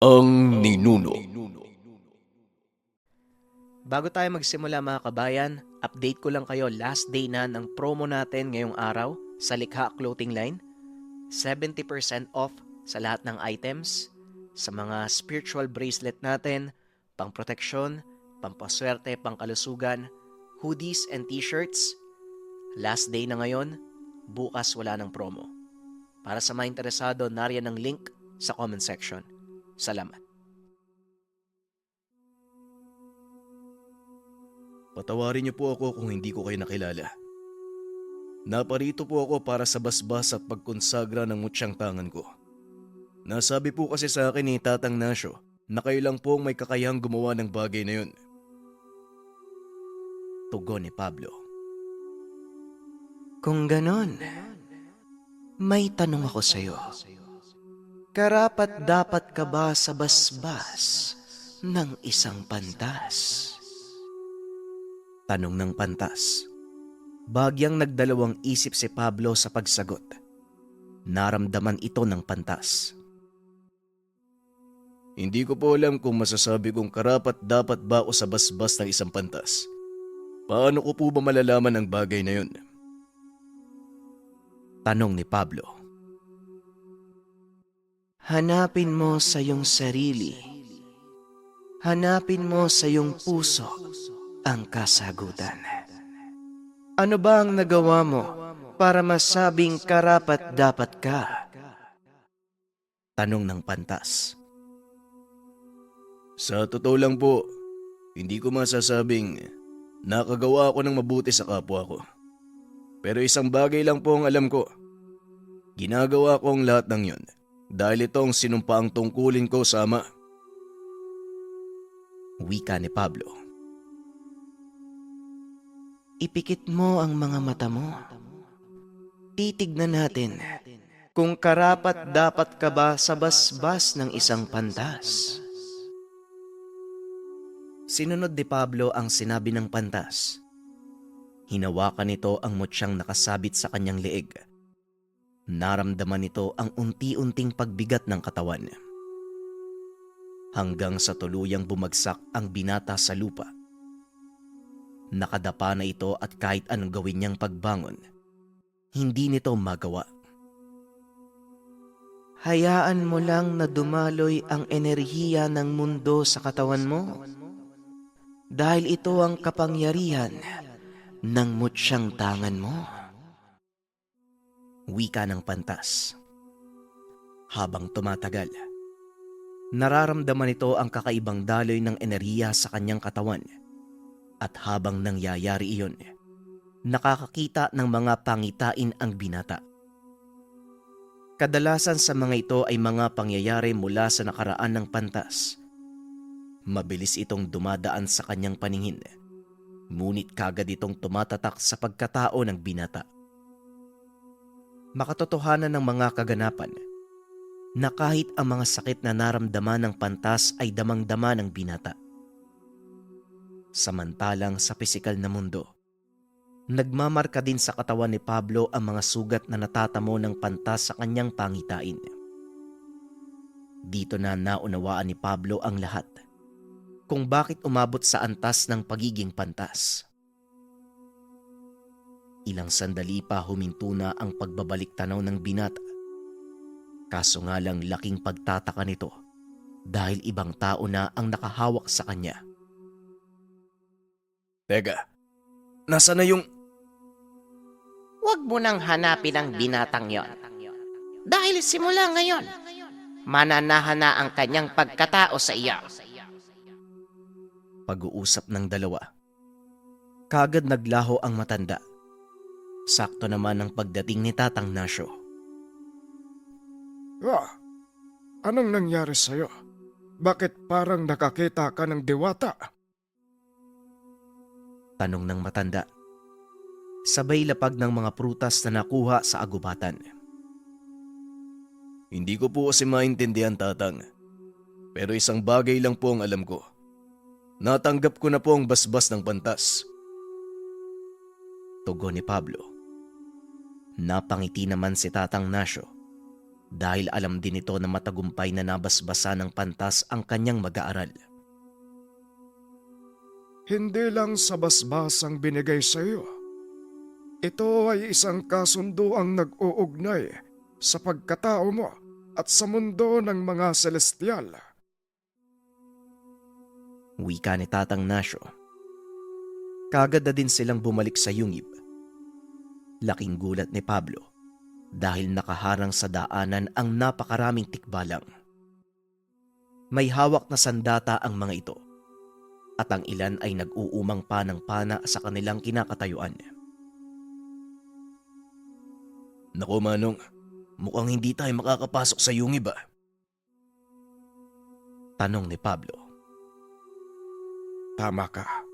Ang ninuno. Bago tayo magsimula mga kabayan, update ko lang kayo, last day na ng promo natin ngayong araw sa Likha Clothing Line. 70% off sa lahat ng items, sa mga spiritual bracelet natin, pang proteksyon, pampaswerte, pangkalusugan, hoodies and t-shirts. Last day na ngayon, bukas wala ng promo. Para sa mga interesado, nariyan ang link sa comment section. Salamat. Patawarin niyo po ako kung hindi ko kayo nakilala. Naparito po ako para sa basbas at pagkonsagra ng mutsyang tangan ko. Nasabi po kasi sa akin ni Tatang Nasyo na kayo lang po ang may kakayahang gumawa ng bagay na yun. Tugon ni Pablo. Kung ganon, may tanong ako sa'yo. Karapat dapat ka ba sa basbas ng isang pantas? Tanong ng pantas. Bagyang nagdalawang isip si Pablo sa pagsagot. Naramdaman ito ng pantas. Hindi ko po alam kung masasabi kong karapat dapat ba ako sa basbas ng isang pantas. Paano ko po ba malalaman ang bagay na yun? Tanong ni Pablo. Hanapin mo sa iyong sarili. Hanapin mo sa iyong puso ang kasagutan. Ano ba ang nagawa mo para masabing karapat dapat ka? Tanong ng pantas. Sa totoo lang po, hindi ko masasabing nakagawa ako ng mabuti sa kapwa ko. Pero isang bagay lang po ang alam ko. Ginagawa ko ang lahat ng yun dahil itong sinumpa ang tungkulin ko sa Ama. Wika ni Pablo. Ipikit mo ang mga mata mo. Titignan natin kung karapat dapat ka ba sa basbas ng isang pantas. Sinunod ni Pablo ang sinabi ng pantas. Hinawakan nito ang mutsyang nakasabit sa kanyang leeg. Naramdaman nito ang unti-unting pagbigat ng katawan. Hanggang sa tuluyang bumagsak ang binata sa lupa. Nakadapa na ito at kahit anong gawin niyang pagbangon, hindi nito magawa. Hayaan mo lang na dumaloy ang enerhiya ng mundo sa katawan mo. Dahil ito ang kapangyarihan ng mutsyang tangan mo. Wika ng pantas. Habang tumatagal, nararamdaman nito ang kakaibang daloy ng enerhiya sa kanyang katawan. At habang nangyayari iyon, nakakakita ng mga pangitain ang binata. Kadalasan sa mga ito ay mga pangyayari mula sa nakaraan ng pantas. Mabilis itong dumadaan sa kanyang paningin, ngunit kagad itong tumatatak sa pagkatao ng binata. Makatotohanan ng mga kaganapan na kahit ang mga sakit na naramdaman ng pantas ay damang-dama ng binata. Samantalang sa pisikal na mundo, nagmamarka din sa katawan ni Pablo ang mga sugat na natatamo ng pantas sa kanyang pangitain. Dito na naunawaan ni Pablo ang lahat kung bakit umabot sa antas ng pagiging pantas. Ilang sandali pa huminto na ang pagbabalik tanaw ng binata. Kaso nga lang laking pagtataka nito dahil ibang tao na ang nakahawak sa kanya. Teka, nasa na yung... Huwag mo nang hanapin ang binatang yon. Dahil simula ngayon, mananahan na ang kanyang pagkatao sa iyo. Pag-uusap ng dalawa. Kagad naglaho ang matanda. Sakto naman ang pagdating ni Tatang Nasyo. Anong nangyari sa'yo? Bakit parang nakakita ka ng diwata? Tanong ng matanda. Sabay lapag ng mga prutas na nakuha sa agubatan. Hindi ko po kasi maintindihan, Tatang. Pero isang bagay lang po ang alam ko. Natanggap ko na po ang basbas ng pantas. Tugon ni Pablo. Napangiti naman si Tatang Nasyo. dahil alam din ito na matagumpay na nabasbasa ng pantas ang kanyang mag-aaral. Hindi lang sa basbas ang binigay sa iyo. Ito ay isang kasunduang nag-uugnay sa pagkatao mo at sa mundo ng mga celestial. Wika ni Tatang Nasyo. Kagad na din silang bumalik sa yungib. Laking gulat ni Pablo dahil nakaharang sa daanan ang napakaraming tikbalang. May hawak na sandata ang mga ito at ang ilan ay nag-uumang pa ng pana sa kanilang kinakatayuan. Naku Manong, mukhang hindi tayo makakapasok sa yungib ah. Tanong ni Pablo. Tama ka.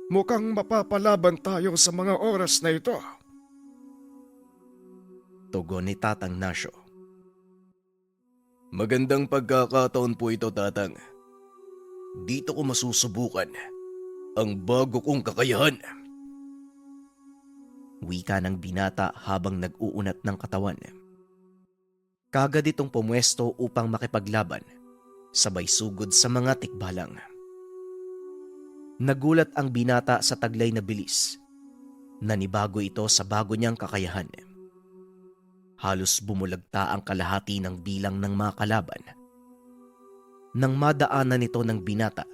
Mukhang mapapalaban tayo sa mga oras na ito. Tugon ni Tatang Nasyo. Magandang pagkakataon po ito, Tatang. Dito ko masusubukan ang bago kong kakayahan. Wika ng binata habang nag-uunat ng katawan. Kagad itong pumwesto upang makipaglaban, sabay sugod sa mga tikbalang. Nagulat ang binata sa taglay na bilis. Nanibago ito sa bago niyang kakayahan. Halos bumulagta ang kalahati ng bilang ng mga kalaban. Nang madaanan nito ng binata,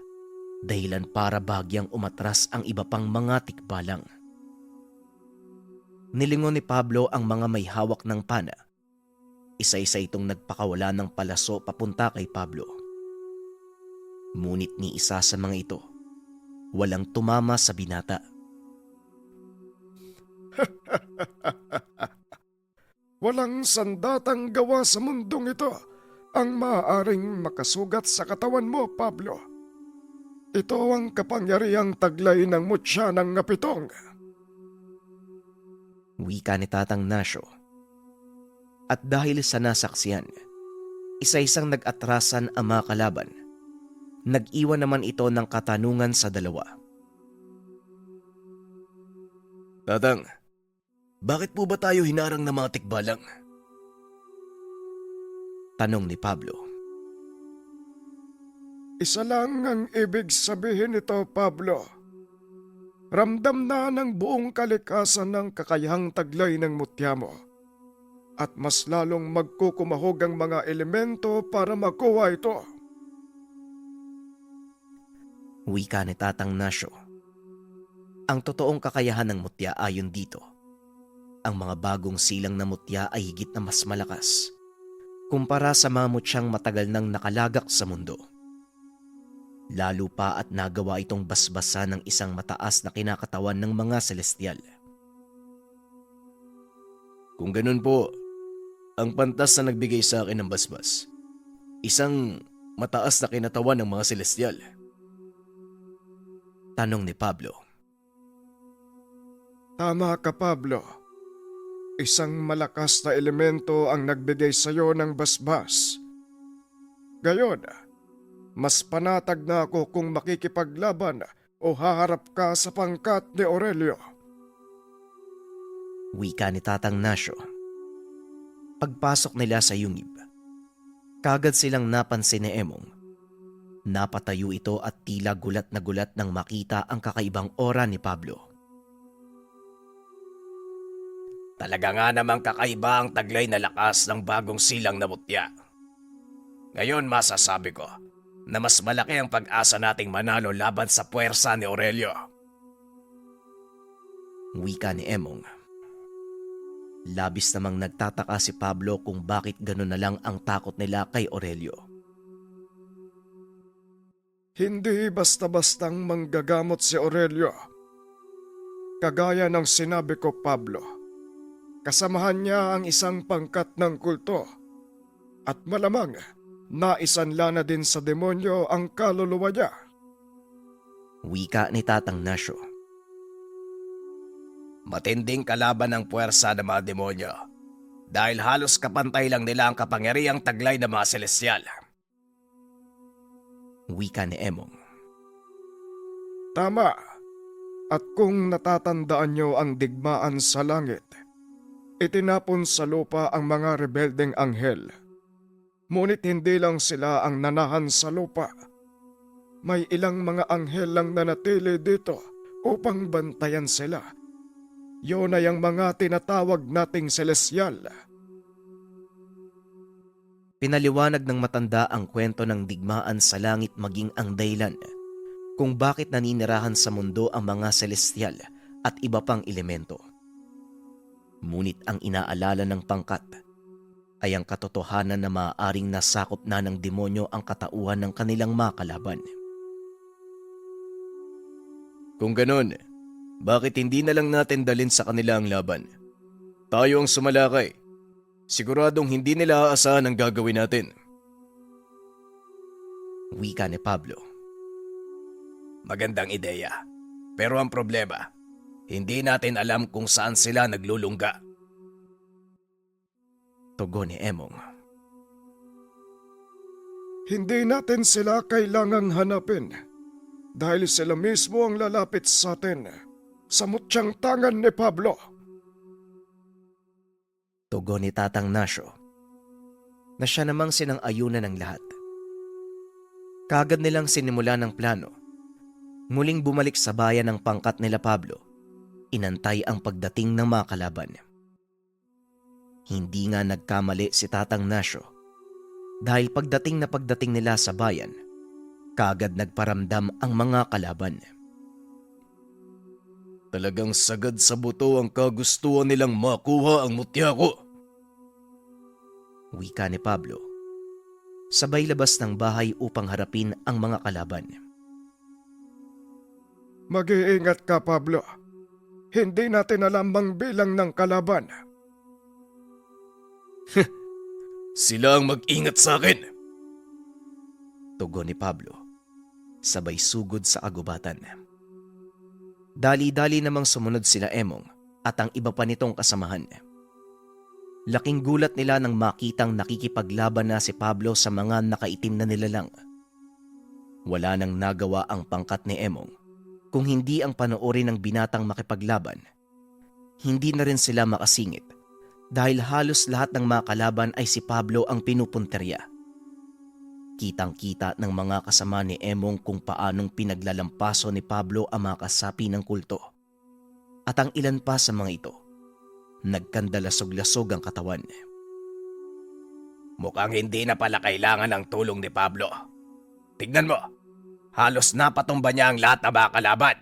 dahilan para bagyang umatras ang iba pang mga tikbalang. Nilingon ni Pablo ang mga may hawak ng pana. Isa-isa itong nagpakawala ng palaso papunta kay Pablo. Ngunit ni isa sa mga ito, walang tumama sa binata. Walang sandatang gawa sa mundong ito ang maaaring makasugat sa katawan mo, Pablo. Ito ang kapangyarihang taglay ng mutya ng ngapitong. Wika ni Tatang Nasyo. At dahil sa nasaksiyan, isa-isang nag-atrasan ang mga kalaban. Nag-iwan naman ito ng katanungan sa dalawa. Tatang, bakit po ba tayo hinarang ng mga tikbalang? Tanong ni Pablo. Isa lang ang ibig sabihin nito, Pablo. Ramdam na ng buong kalikasan ng kakayahang taglay ng mutya mo. At mas lalong magkukumahog ang mga elemento para makuha ito. Wika ni Tatang Nasyo. Ang totoong kakayahan ng mutya ayon dito, ang mga bagong silang na mutya ay higit na mas malakas kumpara sa mga mutyang matagal nang nakalagak sa mundo. Lalo pa at nagawa itong basbasa ng isang mataas na kinakatawan ng mga celestial. Kung ganun po, ang pantas na nagbigay sa akin ng basbas, isang mataas na kinatawan ng mga celestial. Tanong ni Pablo. Tama ka, Pablo. Isang malakas na elemento ang nagbigay sa iyo ng basbas. Gayon, mas panatag na ako kung makikipaglaban o haharap ka sa pangkat ni Aurelio. Wika ni Tatang Nasyo. Pagpasok nila sa yungib, kagad silang napansin ni Emong. Napatayo ito at tila gulat na gulat nang makita ang kakaibang aura ni Pablo. Talaga nga namang kakaiba ang taglay na lakas ng bagong silang na mutya. Ngayon masasabi ko na mas malaki ang pag-asa nating manalo laban sa puwersa ni Aurelio. Wika ni Emong. Labis namang nagtataka si Pablo kung bakit gano'n na lang ang takot nila kay Aurelio. Hindi basta-bastang manggagamot si Aurelio. Kagaya ng sinabi ko, Pablo, kasamahan niya ang isang pangkat ng kulto at malamang naisanla na din sa demonyo ang kaluluwa niya. Wika ni Tatang Nasyo. Matinding kalaban ng puwersa ng mga demonyo dahil halos kapantay lang nila ang kapangyarihang taglay ng mga celestial. Wika ni Emong. Tama. At kung natatandaan niyo ang digmaan sa langit, itinapon sa lupa ang mga rebeldeng anghel Ngunit hindi lang sila ang nanahan sa lupa. May ilang mga anghel lang nanatili dito upang bantayan sila. Yun ay ang mga tinatawag nating celestial. Pinaliwanag ng matanda ang kwento ng digmaan sa langit maging ang dahilan kung bakit naninirahan sa mundo ang mga celestial at iba pang elemento. Ngunit ang inaalala ng pangkat ay ang katotohanan na maaaring nasakop na ng demonyo ang katauhan ng kanilang mga kalaban. Kung ganun, bakit hindi na lang natin dalin sa kanila ang laban? Tayo ang sumalakay. Siguradong hindi nila aasahan ang gagawin natin. Wika ni Pablo. Magandang ideya. Pero ang problema, hindi natin alam kung saan sila naglulungga. Tugon ni Emong. Hindi natin sila kailangang hanapin dahil sila mismo ang lalapit sa atin sa mutyang tangan ni Pablo. Tugon ni Tatang Nasyo na siya namang sinang-ayunan ng lahat. Kagad nilang sinimula ng plano. Muling bumalik sa bayan ng pangkat nila Pablo. Inantay ang pagdating ng mga kalaban. Hindi nga nagkamali si Tatang Nasyo dahil pagdating nila sa bayan, kagad nagparamdam ang mga kalaban. Talagang sagad sa buto ang kagustuhan nilang makuha ang mutya ko. Wika ni Pablo. Sabay labas ng bahay upang harapin ang mga kalaban. Mag-iingat ka, Pablo. Hindi natin alam ang bilang ng kalaban. Sila ang mag-ingat sa akin. Tugon ni Pablo. Sabay sugod sa agubatan. Dali-dali namang sumunod sila Emong at ang iba pa nitong kasamahan. Laking gulat nila nang makitang nakikipaglaban na si Pablo sa mga nakaitim na nilalang. Wala nang nagawa ang pangkat ni Emong kung hindi ang panoorin ng binatang makipaglaban. Hindi na rin sila makasingit dahil halos lahat ng mga kalaban ay si Pablo ang pinupunterya. Kitang-kita ng mga kasama ni Emong kung paanong pinaglalampaso ni Pablo ang mga kasapi ng kulto. At ang ilan pa sa mga ito, nagkandalasog-lasog ang katawan. Mukhang hindi na pala kailangan ng tulong ni Pablo. Tignan mo, halos napatumba niya ang lahat na mga kalaban.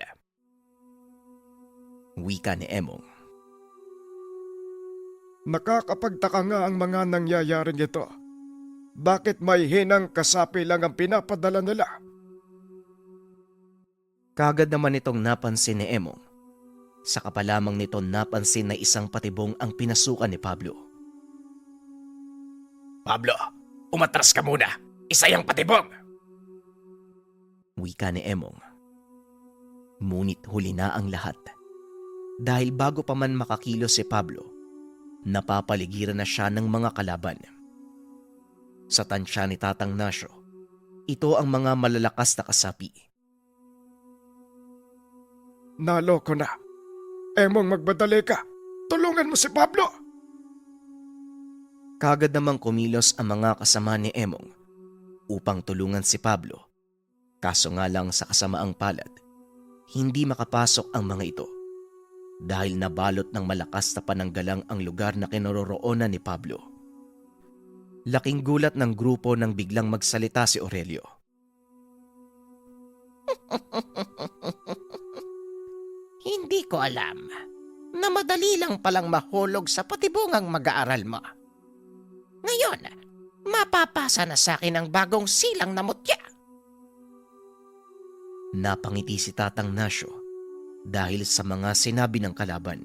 Wika ni Emong. Nakakapagtaka nga ang mga nangyayaring ito. Bakit may hinang kasapi lang ang pinapadala nila? Kagad naman itong napansin ni Emong. Saka pa lamang nito napansin na isang patibong ang pinasukan ni Pablo. Pablo, umatras ka muna. Isa yung patibong. Wika ni Emong. Ngunit huli na ang lahat. Dahil bago pa man makakilos si Pablo, napapaligiran na siya ng mga kalaban. Sa tansya ni Tatang Nasyo, ito ang mga malalakas na kasapi. Naloko na. Emong, magbadali ka. Tulungan mo si Pablo. Kagad namang kumilos ang mga kasama ni Emong upang tulungan si Pablo. Kaso nga lang sa kasamaang palad, hindi makapasok ang mga ito dahil nabalot ng malakas na pananggalang ang lugar na kinaroroonan ni Pablo. Laking gulat ng grupo nang biglang magsalita si Aurelio. Hindi ko alam na madali lang palang mahulog sa patibungang mag-aaral mo. Ngayon, mapapasa na sa akin ang bagong silang na mutya. Napangiti si Tatang Nasyo dahil sa mga sinabi ng kalaban.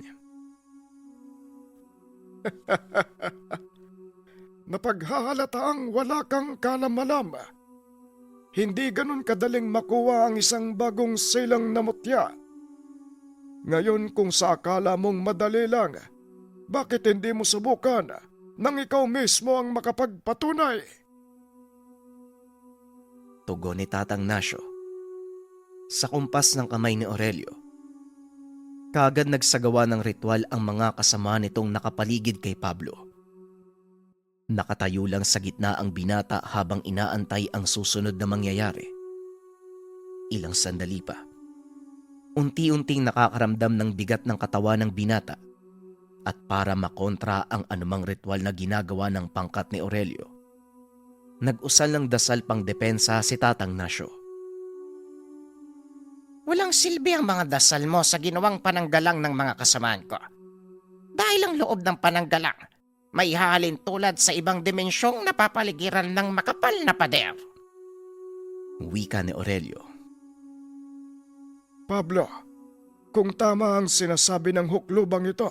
Napaghahalataang wala kang kalamalam. Hindi ganun kadaling makuha ang isang bagong silang na mutya. Ngayon kung sa akala mong madali lang, bakit hindi mo subukan nang ikaw mismo ang makapagpatunay? Tugon ni Tatang Nasyo. Sa kumpas ng kamay ni Aurelio, kagad nagsagawa ng ritual ang mga kasama nitong nakapaligid kay Pablo. Nakatayo lang sa gitna ang binata habang inaantay ang susunod na mangyayari. Ilang sandali pa. Unti-unting nakakaramdam ng bigat ng katawan ng binata at para makontra ang anumang ritual na ginagawa ng pangkat ni Aurelio, nag-usal ng dasal pang depensa si Tatang Nasyo. Walang silbi ang mga dasal mo sa ginawang pananggalang ng mga kasamaan ko. Dahil ang loob ng pananggalang, may hahalin tulad sa ibang dimensyong napapaligiran ng makapal na pader. Wika ni Aurelio. Pablo, kung tama ang sinasabi ng huklubang ito,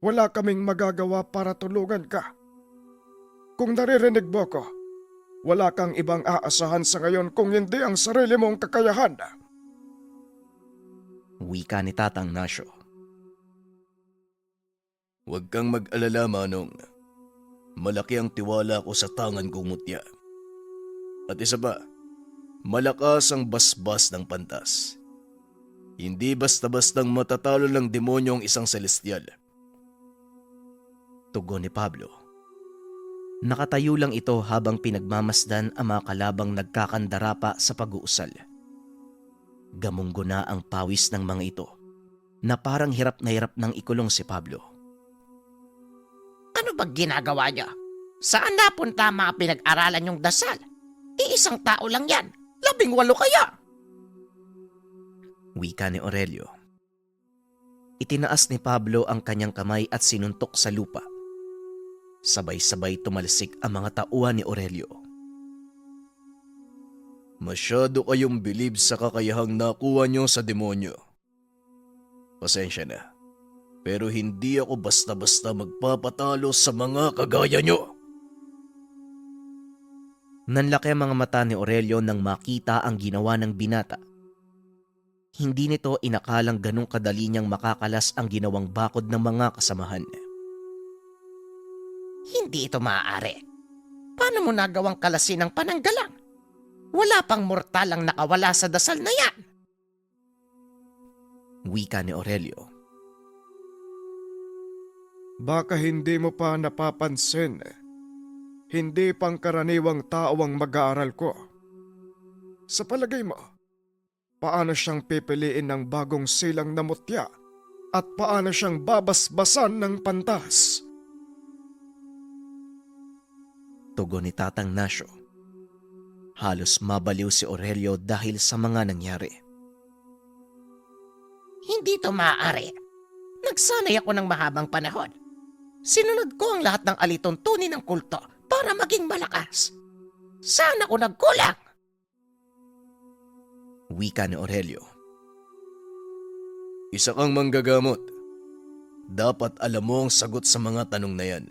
wala kaming magagawa para tulungan ka. Kung naririnig mo ko, wala kang ibang aasahan sa ngayon kung hindi ang sarili mong kakayahan. Wika ni Tatang Nasyo. Huwag kang mag-alala, Manong. Malaki ang tiwala ko sa tangan kong mutya. At isa pa, malakas ang basbas ng pantas. Hindi basta-bastang matatalo ng demonyo ang isang celestial. Tugon ni Pablo. Nakatayo lang ito habang pinagmamasdan ang mga kalabang nagkakandara pa sa pag-uusal. Gamunggo na ang pawis ng mga ito na parang hirap na hirap nang ikulong si Pablo. Ano ba ginagawa niyo? Saan napunta ang mga pinag-aralan yung dasal? Iisang tao lang yan. 18 kaya? Wika ni Aurelio. Itinaas ni Pablo ang kanyang kamay at sinuntok sa lupa. Sabay-sabay tumalsik ang mga tauhan ni Aurelio. Masyado kayong bilib sa kakayahang nakuha nyo sa demonyo. Pasensya na, pero hindi ako basta-basta magpapatalo sa mga kagaya nyo. Nanlaki ang mga mata ni Aurelio nang makita ang ginawa ng binata. Hindi nito inakalang ganong kadali niyang makakalas ang ginawang bakod ng mga kasamahan. Hindi ito maaari. Paano mo nagawang kalasin ang pananggalang? Wala pang mortal ang nakawala sa dasal na yan. Wika ni Aurelio. Baka hindi mo pa napapansin. Hindi pangkaraniwang tao ang mag-aaral ko. Sa palagay mo, paano siyang pipiliin ng bagong silang na mutya at paano siyang babasbasan ng pantas? Tugon ni Tatang Nasyo. Halos mabaliw si Aurelio dahil sa mga nangyari. Hindi ito maaari. Nagsanay ako ng mahabang panahon. Sinunod ko ang lahat ng alituntunin ng kulto para maging malakas. Saan ako nagkulang? Wika ni Aurelio. Isa kang manggagamot. Dapat alam mo ang sagot sa mga tanong na yan.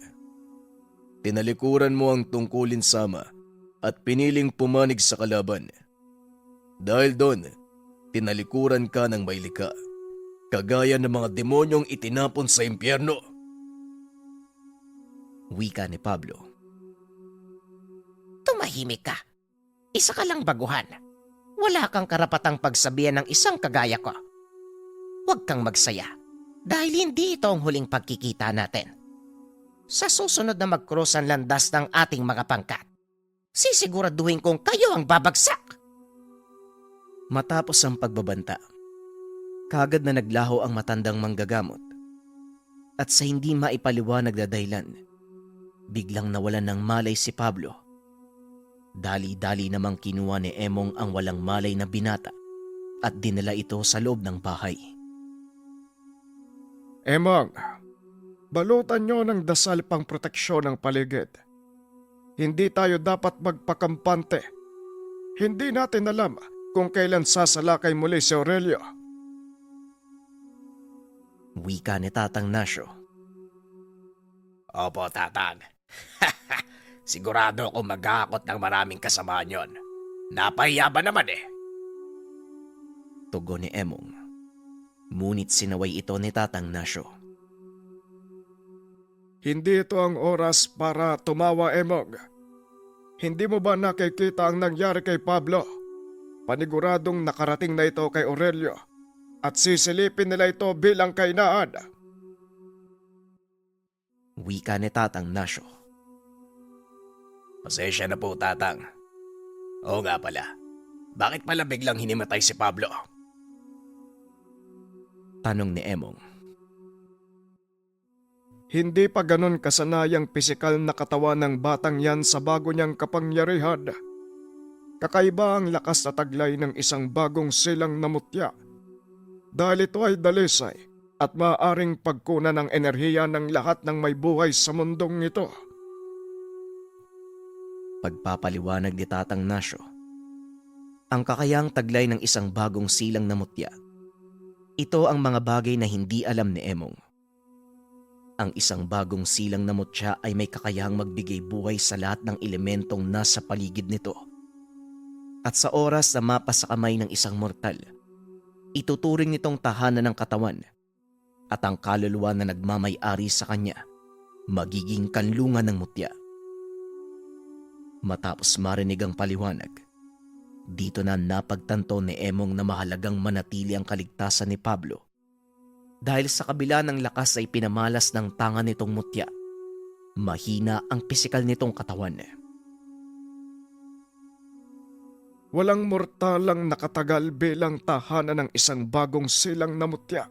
Tinalikuran mo ang tungkulin sama at piniling pumanig sa kalaban. Dahil doon, tinalikuran ka ng may likha, kagaya ng mga demonyong itinapon sa impyerno. Wika ni Pablo. Tumahimik ka. Isa ka lang baguhan. Wala kang karapatang pagsabihan ng isang kagaya ko. Huwag kang magsaya dahil hindi ito ang huling pagkikita natin. Sa susunod na mag-cross ang landas ng ating mga pangkat, sisiguraduhin kong kayo ang babagsak. Matapos ang pagbabanta, kagad na naglaho ang matandang manggagamot at sa hindi maipaliwanag na dahilan, biglang nawalan ng malay si Pablo. Dali-dali namang kinuha ni Emong ang walang malay na binata at dinala ito sa loob ng bahay. Emang, balutan nyo ng dasal pang proteksyon ng paligid. Hindi tayo dapat magpakampante. Hindi natin alam kung kailan sasalakay muli si Aurelio. Wika ni Tatang Nasyo. Opo, Tatang. Sigurado ako mag-aakot ng maraming kasamaan yon. Napahiya ba naman eh? Tugon ni Emong. Ngunit sinaway ito ni Tatang Nasyo. Hindi ito ang oras para tumawa, Emong. Hindi mo ba nakikita ang nangyari kay Pablo? Paniguradong nakarating na ito kay Aurelio at sisilipin nila ito bilang kainaan. Wika ni Tatang Nasyo. Pasensya na po, Tatang. Oo nga pala. Bakit pala biglang hinimatay si Pablo? Tanong ni Emong. Hindi pa ganon kasanayang pisikal na katawan ng batang yan sa bago niyang kapangyarihan. Kakaiba ang lakas na taglay ng isang bagong silang na mutya. Dahil ito ay dalisay at maaaring pagkunan ng enerhiya ng lahat ng may buhay sa mundong ito. Pagpapaliwanag ni Tatang Nasyo. Ang kakayang taglay ng isang bagong silang na mutya. Ito ang mga bagay na hindi alam ni Emong. Ang isang bagong silang na mutya ay may kakayahang magbigay buhay sa lahat ng elementong nasa paligid nito. At sa oras na mapa sa kamay ng isang mortal, ituturing nitong tahanan ng katawan at ang kaluluwa na nagmamay-ari sa kanya magiging kanlungan ng mutya. Matapos marinig ang paliwanag, dito na napagtanto ni Emong na mahalagang manatili ang kaligtasan ni Pablo dahil sa kabila ng lakas ay pinamalas ng tanga nitong mutya. Mahina ang pisikal nitong katawan. Walang mortalang nakatagal bilang tahanan ng isang bagong silang na mutya.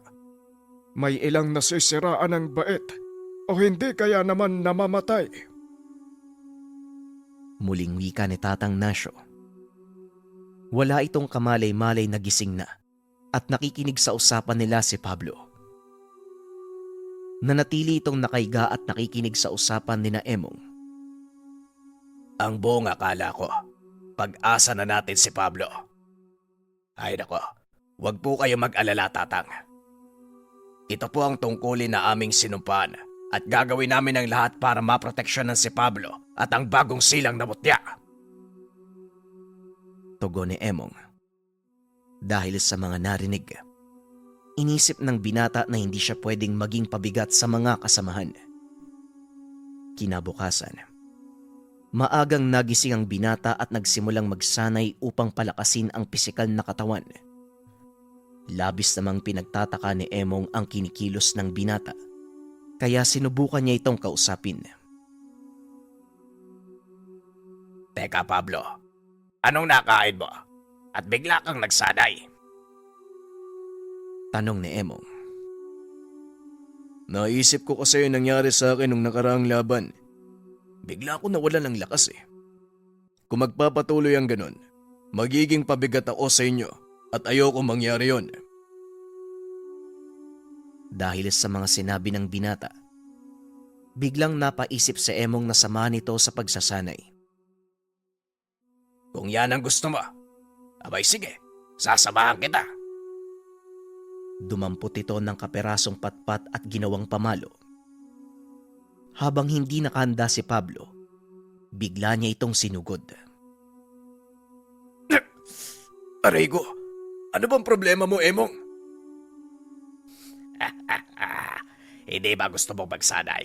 May ilang nasisiraan ng bait o hindi kaya naman namamatay. Muling wika ni Tatang Nasyo. Wala itong kamalay-malay na gising na at nakikinig sa usapan nila si Pablo. Nanatili itong nakaiga at nakikinig sa usapan ni na Emong. Ang buong akala ko, pag-asa na natin si Pablo. Ay nako, wag po kayo mag-alala, Tatang. Ito po ang tungkulin na aming sinumpaan at gagawin namin ang lahat para maproteksyonan si Pablo at ang bagong silang na mutya. Tugon ni Emong. Dahil sa mga narinig, inisip ng binata na hindi siya pwedeng maging pabigat sa mga kasamahan. Kinabukasan, maagang nagising ang binata at nagsimulang magsanay upang palakasin ang pisikal na katawan. Labis namang pinagtataka ni Emong ang kinikilos ng binata, kaya sinubukan niya itong kausapin. Teka, Pablo, anong nakain mo? At bigla kang nagsanay? Tanong ni Emong. Naisip ko kasi yung nangyari sa akin nung nakaraang laban. Bigla ako nawalan ng lakas eh. Kung magpapatuloy ang ganon, magiging pabigat ako sa inyo at ayoko mangyari yon. Dahil sa mga sinabi ng binata, biglang napaisip si Emong na sama nito sa pagsasanay. Kung yan ang gusto mo, abay sige, sasamahan kita. Dumampot ito ng kaperasong patpat at ginawang pamalo. Habang hindi nakahanda si Pablo, bigla niya itong sinugod. Aray ko, ano bang problema mo, Emong? Hindi ba gusto mong magsanay?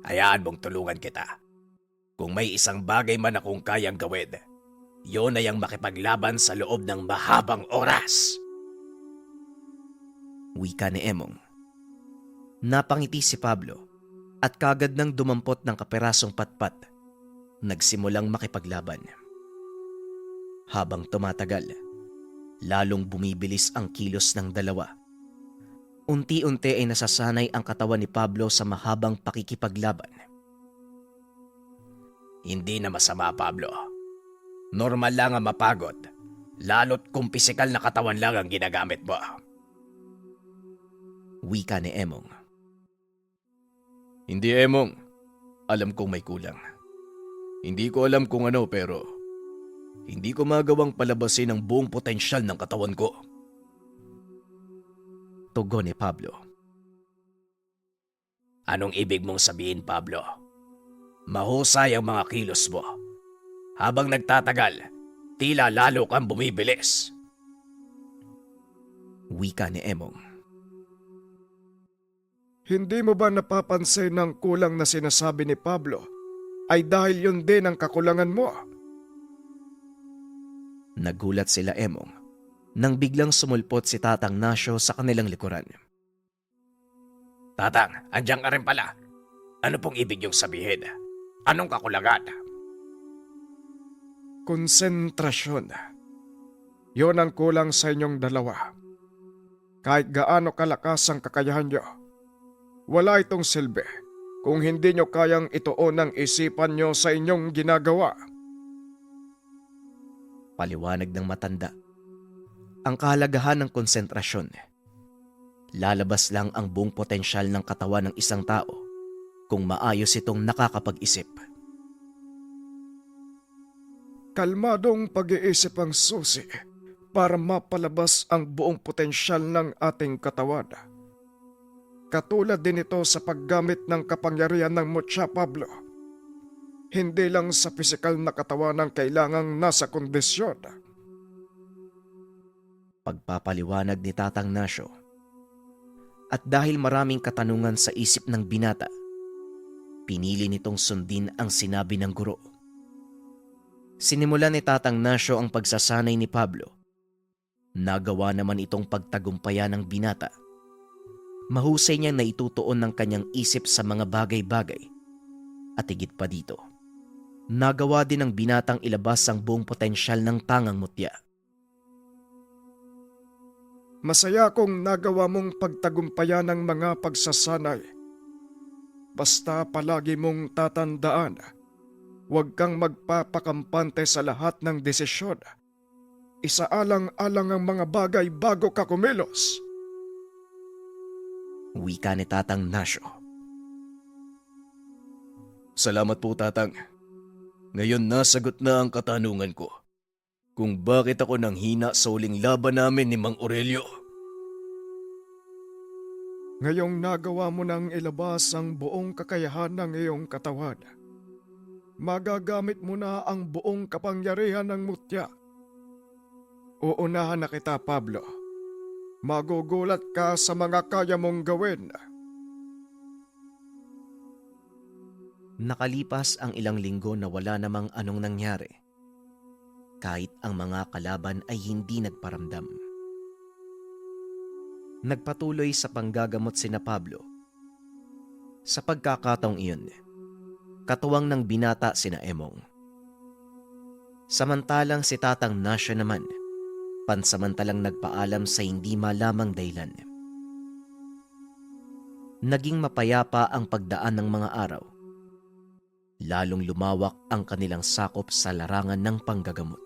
Hayaan mong tulungan kita. Kung may isang bagay man akong kayang gawin, yun ay ang makipaglaban sa loob ng mahabang oras. Wika ni Emong. Napangiti si Pablo at kagad nang dumampot ng kaperasong patpat, nagsimulang makipaglaban. Habang tumatagal, lalong bumibilis ang kilos ng dalawa. Unti-unti ay nasasanay ang katawan ni Pablo sa mahabang pakikipaglaban. Hindi na masama, Pablo. Normal lang ang mapagod, lalo't kung pisikal na katawan lang ang ginagamit mo. Wika ni Emong. Hindi, Emong. Alam kong may kulang. Hindi ko alam kung ano pero hindi ko magawang palabasin ang buong potensyal ng katawan ko. Tugon ni Pablo. Anong ibig mong sabihin, Pablo? Mahusay ang mga kilos mo. Habang nagtatagal, tila lalo kang bumibilis. Wika ni Emong. Hindi mo ba napapansin ng kulang na sinasabi ni Pablo ay dahil yun din ang kakulangan mo? Nagulat sila Emong nang biglang sumulpot si Tatang Nasyo sa kanilang likuran. Tatang, andiyan ka rin pala. Ano pong ibig yung sabihin? Anong kakulangan? Konsentrasyon. Yon ang kulang sa inyong dalawa. Kahit gaano kalakas ang kakayahan nyo, wala itong silbi kung hindi nyo kayang ituon ang isipan nyo sa inyong ginagawa. Paliwanag ng matanda. Ang kahalagahan ng konsentrasyon. Lalabas lang ang buong potensyal ng katawan ng isang tao kung maayos itong nakakapag-isip. Kalmadong pag-iisip ang susi para mapalabas ang buong potensyal ng ating katawan. Katulad din ito sa paggamit ng kapangyarihan ng Mucha, Pablo. Hindi lang sa pisikal na katawan ang kailangang nasa kondisyon. Pagpapaliwanag ni Tatang Nasyo. At dahil maraming katanungan sa isip ng binata, pinili nitong sundin ang sinabi ng guro. Sinimulan ni Tatang Nasyo ang pagsasanay ni Pablo. Nagawa naman itong pagtagumpayan ng binata. Mahusay niyang naitutuon ng kanyang isip sa mga bagay-bagay. At higit pa dito, nagawa din ng binatang ilabas ang buong potensyal ng tangang mutya. Masaya kung nagawa mong pagtagumpayan ng mga pagsasanay. Basta palagi mong tatandaan, huwag kang magpapakampante sa lahat ng desisyon. Isaalang-alang ang mga bagay bago ka kumilos. Wika ni Tatang Nasyo. Salamat po, Tatang. Ngayon nasagot na ang katanungan ko. Kung bakit ako nang hina sa uling laban namin ni Mang Aurelio. Ngayong nagawa mo nang ilabas ang buong kakayahan ng iyong katawan, magagamit mo na ang buong kapangyarihan ng mutya. Uunahan na kita, Pablo. Magugulat ka sa mga kaya mong gawin. Nakalipas ang ilang linggo na wala namang anong nangyari. Kahit ang mga kalaban ay hindi nagparamdam. Nagpatuloy sa panggagamot sina Pablo. Sa pagkakataong iyon, katuwang ng binata sina Emong. Samantalang si Tatang Nasyo naman, pansamantalang nagpaalam sa hindi malamang dahilan. Naging mapayapa ang pagdaan ng mga araw. Lalong lumawak ang kanilang sakop sa larangan ng panggagamot.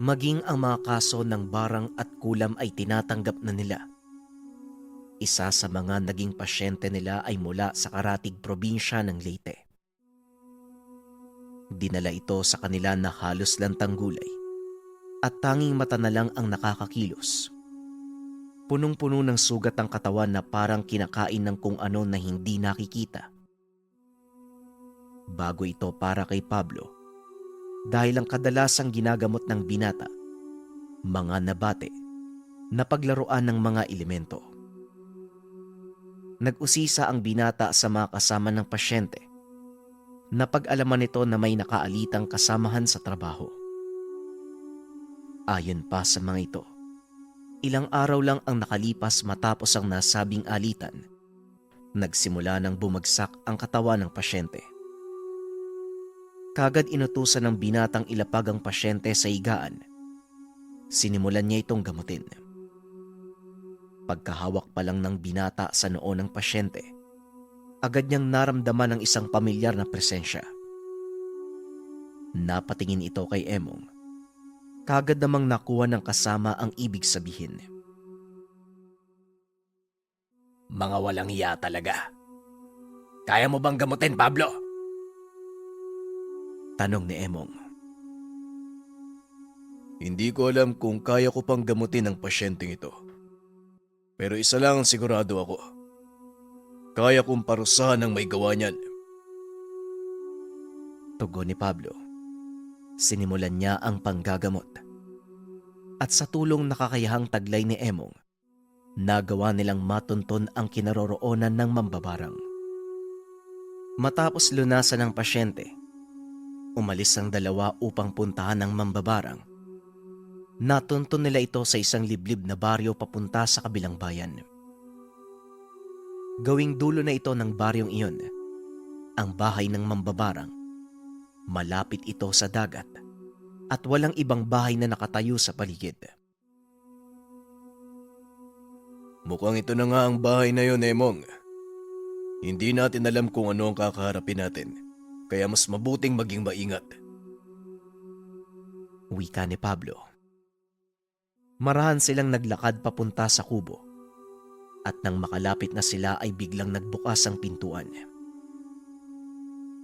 Maging ang mga kaso ng barang at kulam ay tinatanggap na nila. Isa sa mga naging pasyente nila ay mula sa Karatig probinsya ng Leyte. Dinala ito sa kanila na halos lantang gulay at tanging mata na lang ang nakakakilos. Punong-puno ng sugat ang katawan na parang kinakain ng kung ano na hindi nakikita. Bago ito para kay Pablo, dahil ang kadalasang ginagamot ng binata, mga nabate, na paglaruan ng mga elemento. Nag-usisa ang binata sa mga kasama ng pasyente. Napag-alaman nito na may nakaalitang kasamahan sa trabaho. Ayon pa sa mga ito, ilang araw lang ang nakalipas matapos ang nasabing alitan, nagsimula nang bumagsak ang katawan ng pasyente. Kagad inutusan ng binatang ilapag ang pasyente sa higaan. Sinimulan niya itong gamutin. Pagkahawak pa lang ng binata sa noo ng pasyente, agad niyang naramdaman ng isang pamilyar na presensya. Napatingin ito kay Emong. Kagad namang nakuha ng kasama ang ibig sabihin. Mga walang hiya talaga. Kaya mo bang gamutin, Pablo? Tanong ni Emong. Hindi ko alam kung kaya ko pang gamutin ang pasyenteng ito. Pero isa lang ang sigurado ako. Kaya kong parusahan ang may gawa niyan. Tugon ni Pablo. Sinimulan niya ang panggagamot. At sa tulong nakakayahang taglay ni Emong, nagawa nilang matunton ang kinaroroonan ng mambabarang. Matapos lunasan ng pasyente, umalis ang dalawa upang puntahan ang mambabarang. Natunton nila ito sa isang liblib na baryo papunta sa kabilang bayan. Gawing dulo na ito ng baryong iyon, ang bahay ng mambabarang. Malapit ito sa dagat. at walang ibang bahay na nakatayo sa paligid. Mukhang ito na nga ang bahay na yon, Emong. Hindi natin alam kung ano ang kakaharapin natin, kaya mas mabuting maging maingat. Wika ni Pablo. Marahan silang naglakad papunta sa kubo at nang makalapit na sila ay biglang nagbukas ang pintuan.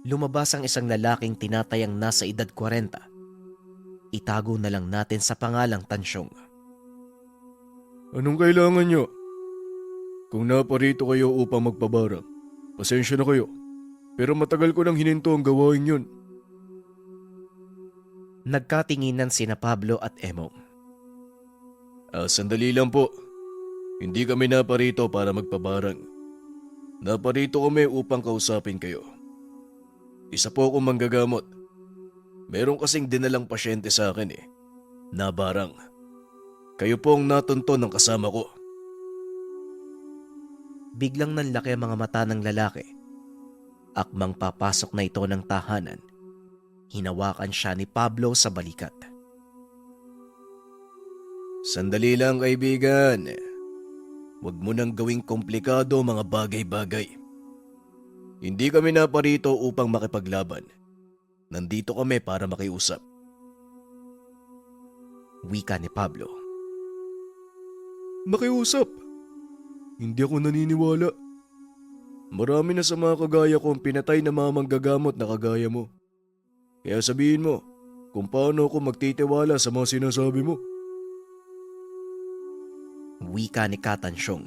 Lumabas ang isang lalaking tinatayang nasa edad 40. Itago na lang natin sa pangalang Tansyong. Anong kailangan nyo? Kung naparito kayo upang magpabarang, pasensya na kayo. Pero matagal ko nang hininto ang gawain yun. Nagkatinginan sina Pablo at Emong. Sandali lang po. Hindi kami naparito para magpabarang. Naparito kami upang kausapin kayo. Isa po akong manggagamot. Meron kasing dinalang pasyente sa akin na barang. Kayo po ang natunto ng kasama ko. Biglang nanlaki ang mga mata ng lalaki. Akmang papasok na ito ng tahanan, hinawakan siya ni Pablo sa balikat. Sandali lang, kaibigan. Huwag mo nang gawing komplikado mga bagay-bagay. Hindi kami naparito upang makipaglaban. Nandito kami para makiusap. Wika ni Pablo. Makiusap? Hindi ako naniniwala. Marami na sa mga kagaya ko ang pinatay na mga manggagamot na kagaya mo. Kaya sabihin mo kung paano ako magtitiwala sa mga sinasabi mo. Wika ni Katansyong.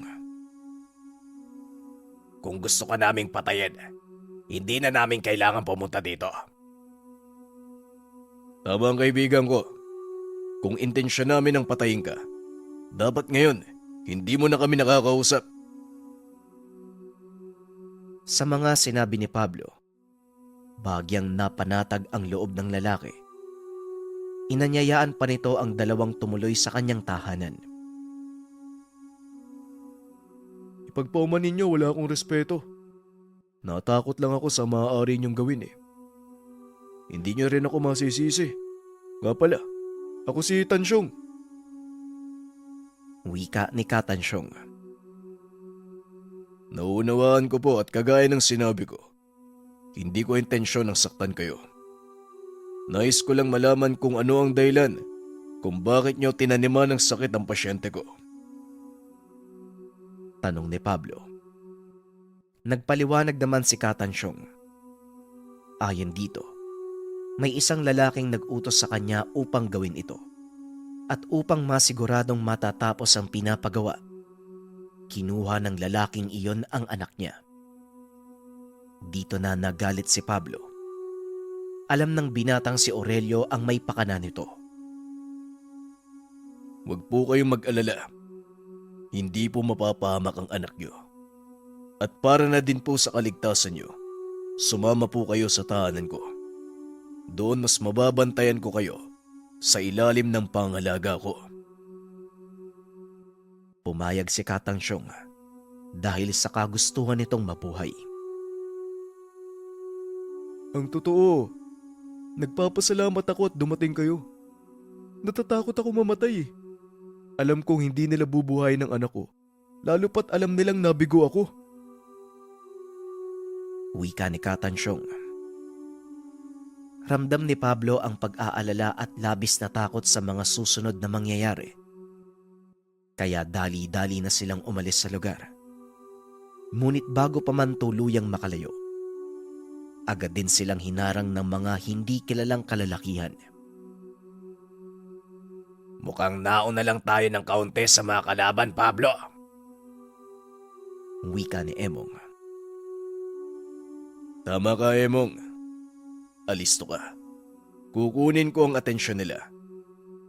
Kung gusto ka naming patayin, hindi na namin kailangan pumunta dito. Tama ang kaibigan ko. Kung intensyon namin ang patayin ka, dapat ngayon hindi mo na kami nakakausap. Sa mga sinabi ni Pablo, bagyang napanatag ang loob ng lalaki. Inanyayaan pa nito ang dalawang tumuloy sa kanyang tahanan. Ipagpauman ninyo, wala akong respeto. Natakot lang ako sa maaari niyong gawin Hindi niyo rin ako masisisi. Nga pala, ako si Tansyong. Wika ni Katansyong. Nauunawaan ko po at kagaya ng sinabi ko, hindi ko intensyon ng saktan kayo. Nais ko lang malaman kung ano ang dahilan kung bakit niyo tinaniman ng sakit ang pasyente ko. Tanong ni Pablo. Nagpaliwanag naman si Katansyong. Ayon dito, may isang lalaking nag-utos sa kanya upang gawin ito. At upang masiguradong matatapos ang pinapagawa, kinuha ng lalaking iyon ang anak niya. Dito na nagalit si Pablo. Alam ng binatang si Aurelio ang may pakana nito. Huwag po kayong mag-alala. Hindi po mapapahamak ang anak niyo. At para na din po sa kaligtasan niyo, sumama po kayo sa tahanan ko. Doon mas mababantayan ko kayo sa ilalim ng pangalaga ko. Pumayag si Katansyong dahil sa kagustuhan nitong mabuhay. Ang totoo, nagpapasalamat ako at dumating kayo. Natatakot ako mamatay Alam kong hindi nila bubuhayin ng anak ko, lalo pat alam nilang nabigo ako. Wika ni Katansyong. Ramdam ni Pablo ang pag-aalala at labis na takot sa mga susunod na mangyayari. Kaya dali-dali na silang umalis sa lugar. Ngunit bago pa man tuluyang makalayo, agad din silang hinarang ng mga hindi kilalang kalalakihan. Mukhang nauna lang tayo ng kaunti sa mga kalaban, Pablo. Wika ni Emong. Tama ka, Emong. Alisto ka. Kukunin ko ang atensyon nila.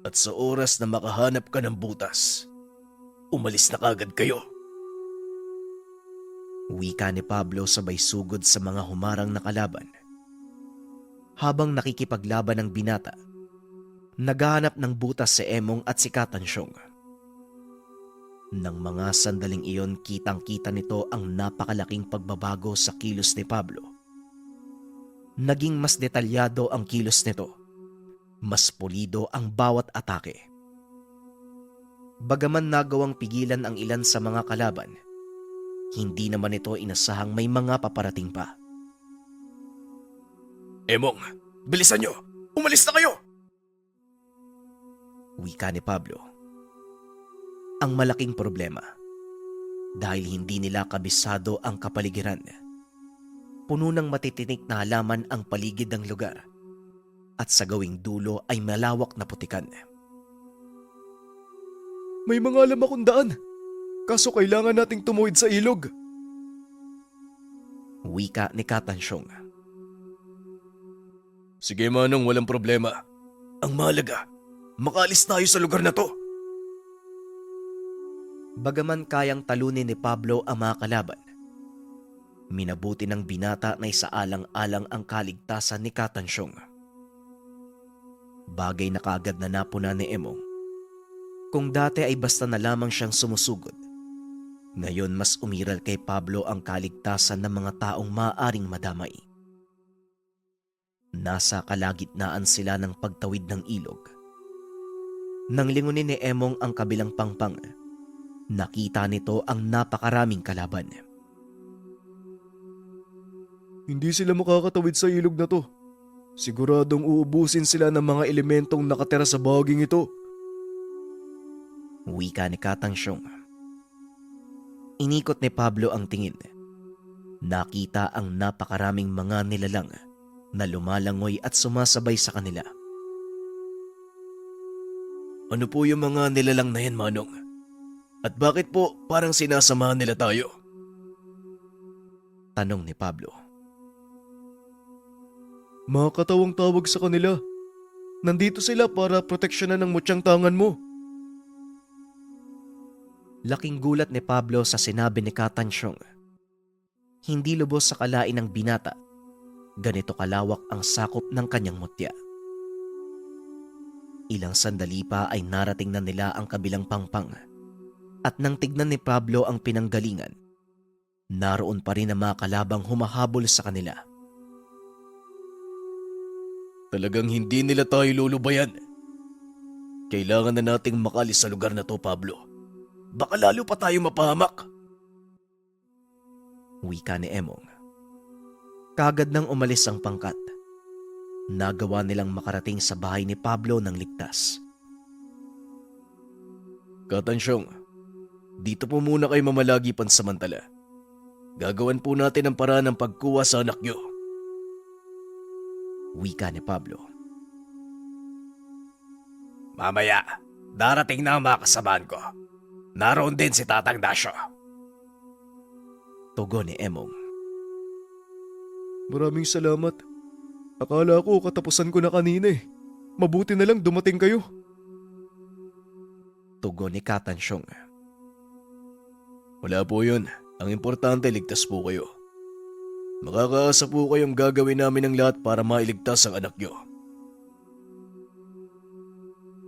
At sa oras na makahanap ka ng butas, umalis na kagad kayo. Wika ni Pablo sabay sugod sa mga humarang na kalaban. Habang nakikipaglaban ang binata, naghahanap ng butas si Emong at si Katansyong. Nang mga sandaling iyon, kitang-kita nito ang napakalaking pagbabago sa kilos ni Pablo. Naging mas detalyado ang kilos nito Mas pulido ang bawat atake. Bagaman nagawang pigilan ang ilan sa mga kalaban, hindi naman ito inasahang may mga paparating pa. Emong, bilisan nyo! Umalis na kayo! Wika ni Pablo. Ang malaking problema, dahil hindi nila kabisado ang kapaligiran. Puno ng matitinik na halaman ang paligid ng lugar at sa gawing dulo ay malawak na putikan. May mga alam akong daan. Kaso kailangan nating tumuwid sa ilog. Wika ni Katansyong. Sige Manong, walang problema. Ang mahalaga, makaalis tayo sa lugar na to. Bagaman kayang talunin ni Pablo ang mga kalaban, minabuti ng binata na isaalang-alang ang kaligtasan ni Katansyong. Bagay na kaagad na napuna ni Emong. Kung dati ay basta na lamang siyang sumusugod, ngayon mas umiral kay Pablo ang kaligtasan ng mga taong maaaring madamay. Nasa kalagitnaan sila ng pagtawid ng ilog. Nang lingunin ni Emong ang kabilang pangpang, nakita nito ang napakaraming kalaban. Hindi sila makakatawid sa ilog na to. Siguradong uubusin sila ng mga elementong nakatira sa bahaging ito. Wika ni Katansyong. Inikot ni Pablo ang tingin. Nakita ang napakaraming mga nilalang na lumalangoy at sumasabay sa kanila. Ano po yung mga nilalang na yan, Manong? At bakit po parang sinasamahan nila tayo? Tanong ni Pablo. Mga katawang tawag sa kanila. Nandito sila para proteksyonan ng mutyang tangan mo. Laking gulat ni Pablo sa sinabi ni Katansyong. Hindi lubos sa kalain ng binata. Ganito kalawak ang sakop ng kanyang mutya. Ilang sandali pa ay narating na nila ang kabilang pangpang. At nang tignan ni Pablo ang pinanggalingan, naroon pa rin ang mga kalabang humahabol sa kanila. Talagang hindi nila tayo lulubayan. Kailangan na nating makalis sa lugar na to, Pablo. Baka lalo pa tayo mapahamak. Wika ni Emong. Kagad nang umalis ang pangkat, nagawa nilang makarating sa bahay ni Pablo ng ligtas. Katansyong, dito po muna kayo mamalagi pansamantala. Gagawan po natin ang paraan ng pagkuha sa anak nyo. Wika ni Pablo. Mamaya, darating na ang mga kasamahan ko. Naroon din si Tatang Dasyo. Tugon ni Emong. Maraming salamat. Akala ko katapusan ko na kanina eh. Mabuti na lang dumating kayo. Tugon ni Katansyong. Wala po yun. Ang importante, ligtas po kayo. Makakaasa po kayong gagawin namin ang lahat para mailigtas ang anak nyo.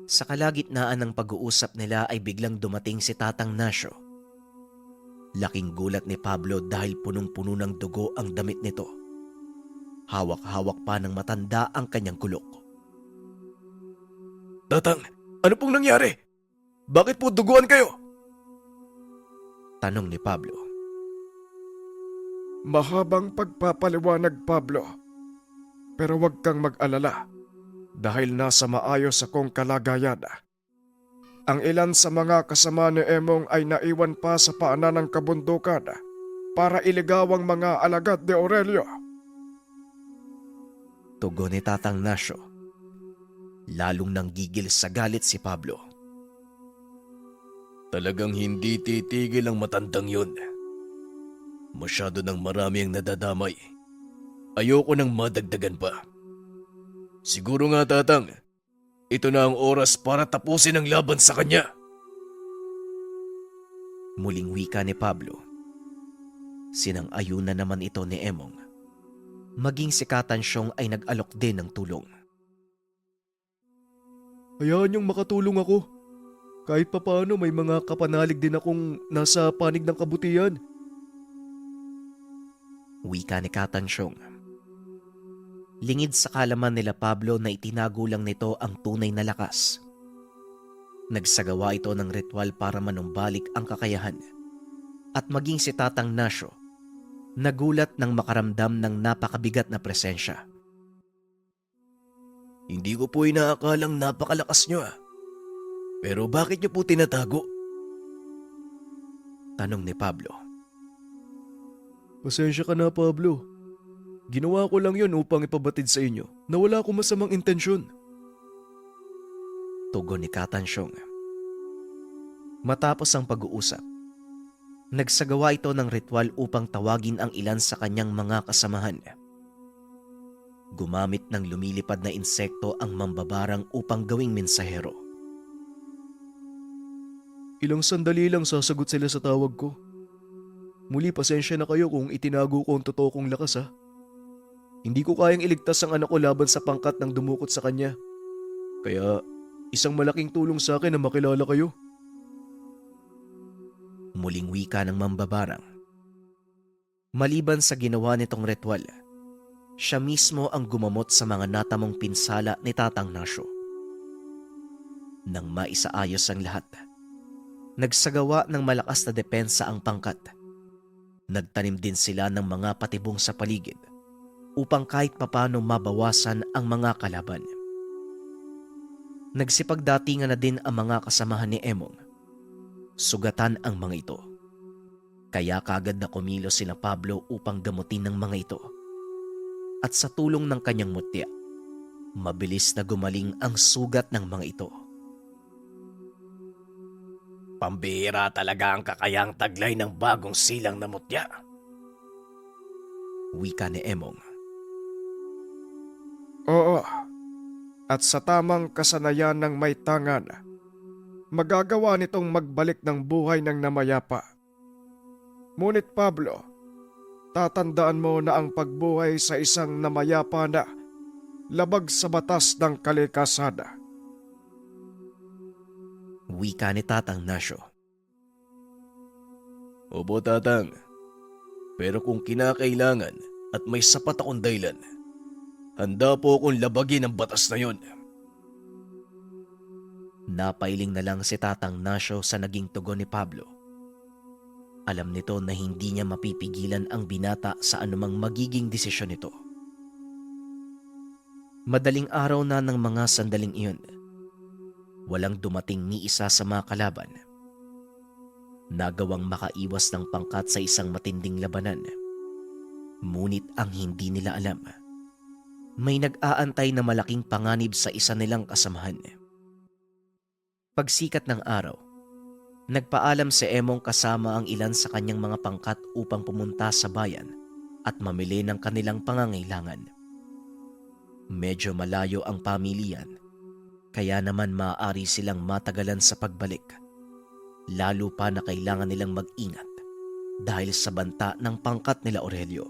Sa kalagitnaan ng pag-uusap nila ay biglang dumating si Tatang Nasyo. Laking gulat ni Pablo dahil punong-puno ng dugo ang damit nito. Hawak-hawak pa ng matanda ang kanyang kulok. Tatang, ano pong nangyari? Bakit po duguan kayo? Tanong ni Pablo. Mahabang pagpapaliwanag, Pablo. Pero huwag kang mag-alala. Dahil nasa maayos akong kalagayan. Ang ilan sa mga kasama ni Emong ay naiwan pa sa paanan ng kabundukan para iligaw ang mga alagad ni Aurelio. Tugon ni Tatang Nasyo. Lalong nanggigil sa galit si Pablo. Talagang hindi titigil ang matandang yun. Masyado nang marami ang nadadamay. Ayoko nang madagdagan pa. Siguro nga, Tatang, ito na ang oras para tapusin ang laban sa kanya. Muling wika ni Pablo. Sinang-ayunan naman ito ni Emong. Maging si Katansyong ay nag-alok din ng tulong. Hayaan niyong makatulong ako. Kahit papaano may mga kapanalig din akong nasa panig ng kabutihan. Wika ni Katansyong. Lingid sa kalaman nila Pablo na itinago lang nito ang tunay na lakas. Nagsagawa ito ng ritual para manumbalik ang kakayahan. At maging si Tatang Nasyo, nagulat nang makaramdam ng napakabigat na presensya. Hindi ko po inaakalang napakalakas nyo ah. Pero bakit nyo po tinatago? Tanong ni Pablo. Pasensya ka na, Pablo. Ginawa ko lang yun upang ipabatid sa inyo na wala akong masamang intensyon. Tugon ni Katansyong. Matapos ang pag-uusap, nagsagawa ito ng ritual upang tawagin ang ilan sa kanyang mga kasamahan. Gumamit ng lumilipad na insekto ang mambabarang upang gawing mensahero. Ilang sandali lang sasagot sila sa tawag ko. Muli pasensya na kayo kung itinago ko ang totoo kong lakas ha. Hindi ko kayang iligtas ang anak ko laban sa pangkat ng dumukot sa kanya. Kaya isang malaking tulong sa akin na makilala kayo. Muling wika ng mambabarang. Maliban sa ginawa nitong ritual, siya mismo ang gumamot sa mga natamong pinsala ni Tatang Nasyo. Nang maisaayos ang lahat, nagsagawa ng malakas na depensa ang pangkat. Nagtanim din sila ng mga patibong sa paligid upang kahit papano mabawasan ang mga kalaban. Nagsipagdatingan na din ang mga kasamahan ni Emong. Sugatan ang mga ito. Kaya kagad na kumilos sina Pablo upang gamutin ng mga ito. At sa tulong ng kanyang mutya, mabilis na gumaling ang sugat ng mga ito. Pambihira talaga ang kakayang taglay ng bagong silang na mutya. Wika ni Emong. Oo, at sa tamang kasanayan ng may tangan, magagawa nitong magbalik ng buhay ng namayapa. Ngunit Pablo, tatandaan mo na ang pagbuhay sa isang namayapa na labag sa batas ng kalikasan. Wika ni Tatang Nasyo. Opo, Tatang. Pero kung kinakailangan at may sapat akong dahilan, handa po akong labagin ang batas na yon. Napailing na lang si Tatang Nasyo sa naging tugon ni Pablo. Alam nito na hindi niya mapipigilan ang binata sa anumang magiging desisyon nito. Madaling araw na ng mga sandaling iyon. Walang dumating ni isa sa mga kalaban. Nagawang makaiwas ng pangkat sa isang matinding labanan. Ngunit ang hindi nila alam, may nag-aantay na malaking panganib sa isa nilang kasamahan. Pagsikat ng araw, nagpaalam si Emong kasama ang ilan sa kanyang mga pangkat upang pumunta sa bayan at mamili ng kanilang pangangailangan. Medyo malayo ang pamilihan, kaya naman maaari silang matagalan sa pagbalik, lalo pa na kailangan nilang mag-ingat dahil sa banta ng pangkat nila Aurelio.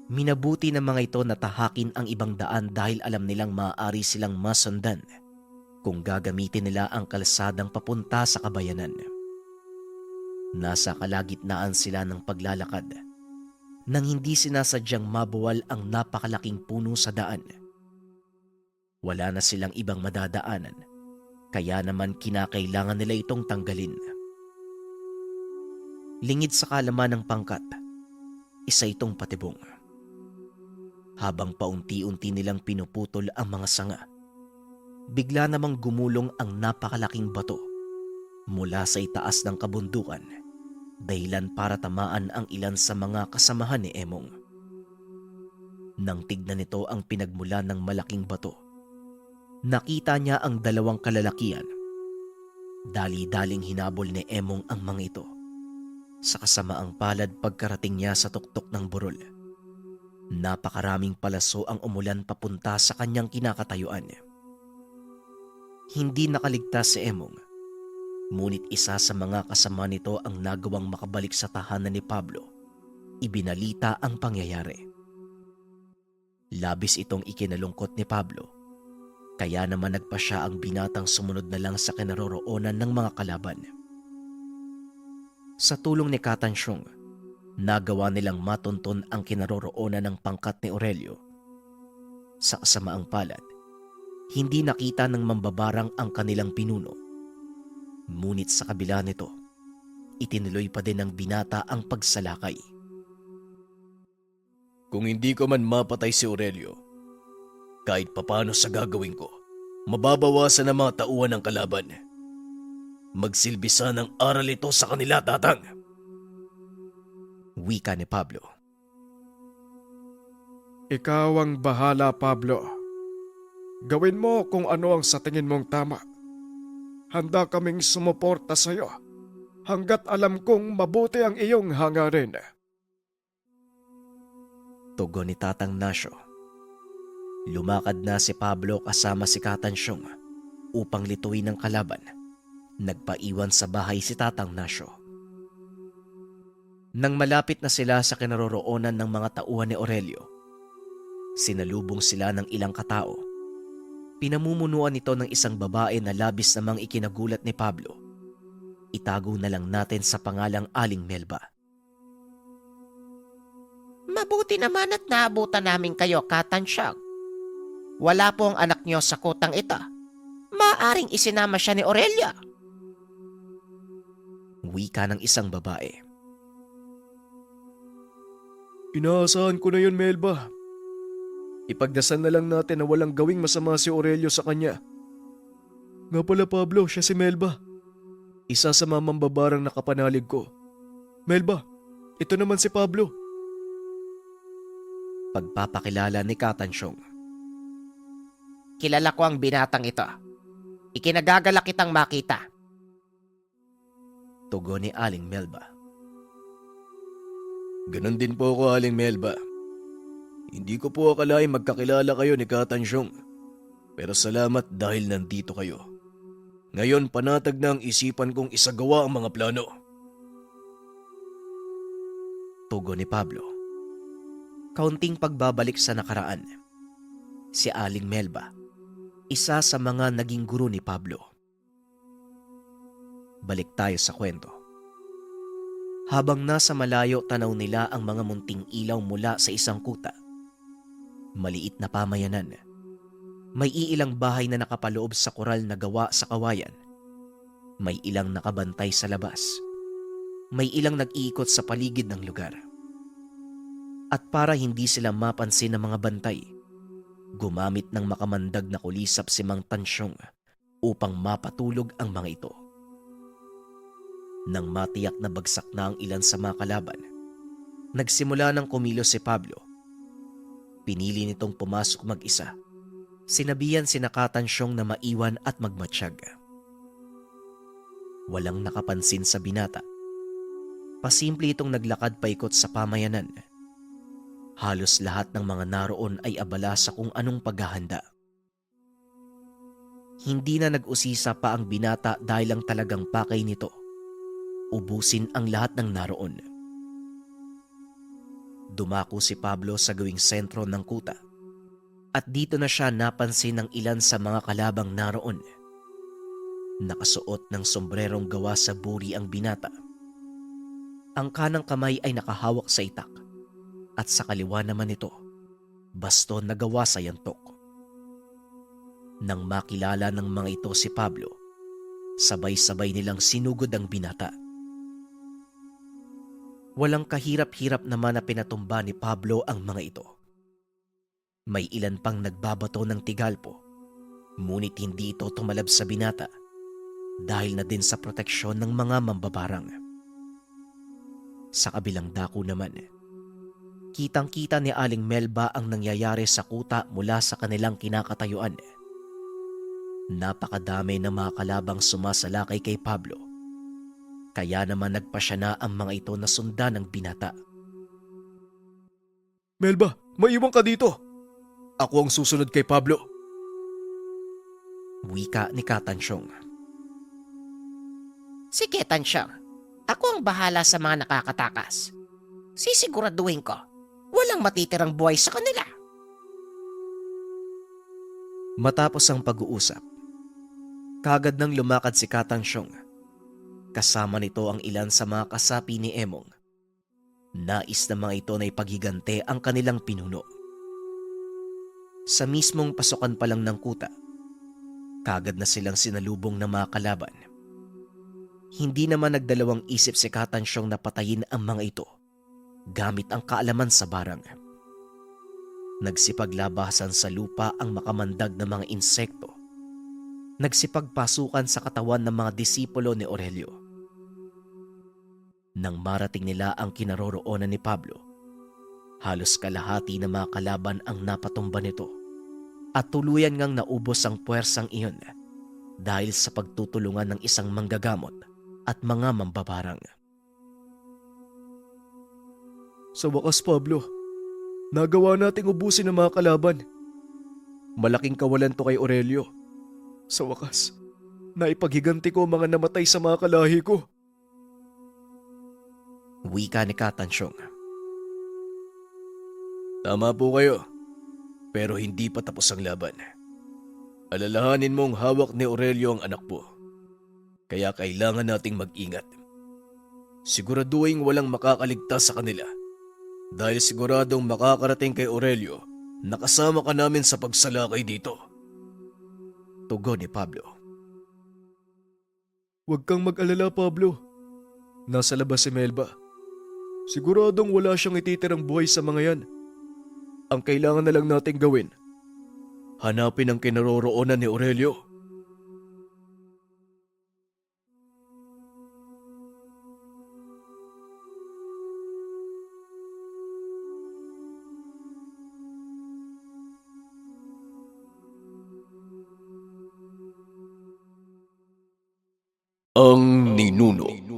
Minabuti ng mga ito na tahakin ang ibang daan dahil alam nilang maaari silang masundan kung gagamitin nila ang kalsadang papunta sa kabayanan. Nasa kalagitnaan sila ng paglalakad nang hindi sinasadyang mabuwal ang napakalaking puno sa daan. Wala na silang ibang madadaanan, kaya naman kinakailangan nila itong tanggalin. Lingid sa kalaman ng pangkat, isa itong patibong. Habang paunti-unti nilang pinuputol ang mga sanga, bigla namang gumulong ang napakalaking bato mula sa itaas ng kabundukan, dahilan para tamaan ang ilan sa mga kasamahan ni Emong. Nang tignan nito ang pinagmula ng malaking bato, nakita niya ang dalawang kalalakian. Dali-daling hinabol ni Emong ang mga ito. Sa kasamaang palad pagkarating niya sa tuktok ng burol, napakaraming palaso ang umulan papunta sa kanyang kinakatayuan. Hindi nakaligtas si Emong, ngunit isa sa mga kasama nito ang nagawang makabalik sa tahanan ni Pablo. Ibinalita ang pangyayari. Labis itong ikinalungkot ni Pablo, kaya naman nagpa siya ang binatang sumunod na lang sa kinaroroonan ng mga kalaban. Sa tulong ni Katansyong, nagawa nilang matunton ang kinaroroonan ng pangkat ni Aurelio Sa kasamaang palad, hindi nakita ng mambabarang ang kanilang pinuno. Ngunit sa kabila nito, itinuloy pa din ng binata ang pagsalakay. Kung hindi ko man mapatay si Aurelio, kahit papano sa gagawin ko, mababawasan ang mga tauhan ng kalaban. Magsilbisa ng aral ito sa kanila, Tatang. Wika ni Pablo. Ikaw ang bahala, Pablo. Gawin mo kung ano ang sa tingin mong tama. Handa kaming sumuporta sa iyo hanggat alam kong mabuti ang iyong hangarin. Tugon ni Tatang Nasyo. Lumakad na si Pablo kasama si Katansyong upang lituin ng kalaban. Nagpaiwan sa bahay si Tatang Nasyo. Nang malapit na sila sa kinaroroonan ng mga tauhan ni Aurelio, sinalubong sila ng ilang katao. Pinamumunuan nito ng isang babae na labis namang ikinagulat ni Pablo. Itago na lang natin sa pangalang Aling Melba. Mabuti naman at naabutan namin kayo, Katansyag. Wala po ang anak niyo sa kutang ito. Maaring isinama siya ni Aurelia. Wika ng isang babae. Inaasahan ko na yun, Melba. Ipagdasal na lang natin na walang gawing masama si Aurelio sa kanya. Nga pala, Pablo, siya si Melba. Isa sa mamambabarang nakapanalig ko. Melba, ito naman si Pablo. Pagpapakilala ni Katansyong. Kilala ko ang binatang ito. Ikinagagalak kitang makita. Tugon ni Aling Melba. Ganon din po ako, Aling Melba. Hindi ko po akalaing magkakilala kayo ni Katansyong. Pero salamat dahil nandito kayo. Ngayon panatag na ang isipan kong isagawa ang mga plano. Tugon ni Pablo. Kaunting pagbabalik sa nakaraan. Si Aling Melba, isa sa mga naging guro ni Pablo. Balik tayo sa kwento. Habang nasa malayo tanaw nila ang mga munting ilaw mula sa isang kuta. Maliit na pamayanan. May iilang bahay na nakapaloob sa koral na gawa sa kawayan. May ilang nakabantay sa labas. May ilang nag-iikot sa paligid ng lugar. At para hindi sila mapansin ng mga bantay, gumamit ng makamandag na kulisap si Mang Tansyong upang mapatulog ang mga ito. Nang matiyak na bagsak na ang ilan sa mga kalaban, nagsimula ng kumilos si Pablo. Pinili nitong pumasok mag-isa. Sinabihan si Katansyong na maiwan at magmatsyag. Walang nakapansin sa binata. Pasimple itong naglakad paikot sa pamayanan. Halos lahat ng mga naroon ay abala sa kung anong paghahanda. Hindi na nag-usisa pa ang binata dahil lang talagang pakay nito. Ubusin ang lahat ng naroon. Dumako si Pablo sa gawing sentro ng kuta. At dito na siya napansin ng ilan sa mga kalabang naroon. Nakasuot ng sombrerong gawa sa buri ang binata. Ang kanang kamay ay nakahawak sa itak. At sa kaliwa naman ito, baston na gawa sa yantok. Nang makilala ng mga ito si Pablo, sabay-sabay nilang sinugod ang binata. Walang kahirap-hirap naman na pinatumba ni Pablo ang mga ito. May ilan pang nagbabato ng tigalpo, ngunit hindi ito tumalab sa binata dahil na din sa proteksyon ng mga mambabarang. Sa kabilang dako naman, kitang-kita ni Aling Melba ang nangyayari sa kuta mula sa kanilang kinakatayuan. Napakadami ng mga kalabang sumasalakay kay Pablo. Kaya naman nagpasya na ang mga ito na sundan ng binata. Melba, maiwan ka dito. Ako ang susunod kay Pablo. Wika ni Katansyong. Sige, Tansyang. Ako ang bahala sa mga nakakatakas. Sisiguraduhin ko, walang matitirang buhay sa kanila. Matapos ang pag-uusap, kagad nang lumakad si Katansyong. Kasama nito ang ilan sa mga kasapi ni Emong. Nais na mga ito na ipaghigante ang kanilang pinuno. Sa mismong pasukan pa lang ng kuta, kagad na silang sinalubong ng mga kalaban. Hindi naman nagdalawang isip si Katansyong na patayin ang mga ito gamit ang kaalaman sa barang. Nagsipaglabasan sa lupa ang makamandag na mga insekto. Nagsipagpasukan sa katawan ng mga disipulo ni Aurelio. Nang marating nila ang kinaroroonan ni Pablo, halos kalahati ng mga kalaban ang napatumba nito at tuluyan ngang naubos ang puwersang iyon dahil sa pagtutulungan ng isang manggagamot at mga mambabarang. Sa wakas, Pablo, nagawa nating ubusin ang mga kalaban. Malaking kawalan to kay Aurelio. Sa wakas, naipaghiganti ko ang mga namatay sa mga kalahi ko. Wika ni Katansyong. Tama po kayo, pero hindi pa tapos ang laban. Alalahanin mong hawak ni Aurelio ang anak po, kaya kailangan nating mag-ingat. Siguraduhin walang makakaligtas sa kanila, dahil siguradong makakarating kay Aurelio na kasama ka namin sa pagsalakay dito. Tugon ni Pablo. Huwag kang mag-alala, Pablo. Nasa labas si Melba. Siguradong wala siyang ititirang buhay sa mga yan. Ang kailangan na lang nating gawin, hanapin ang kinaroroonan ni Aurelio. Ang Ninuno.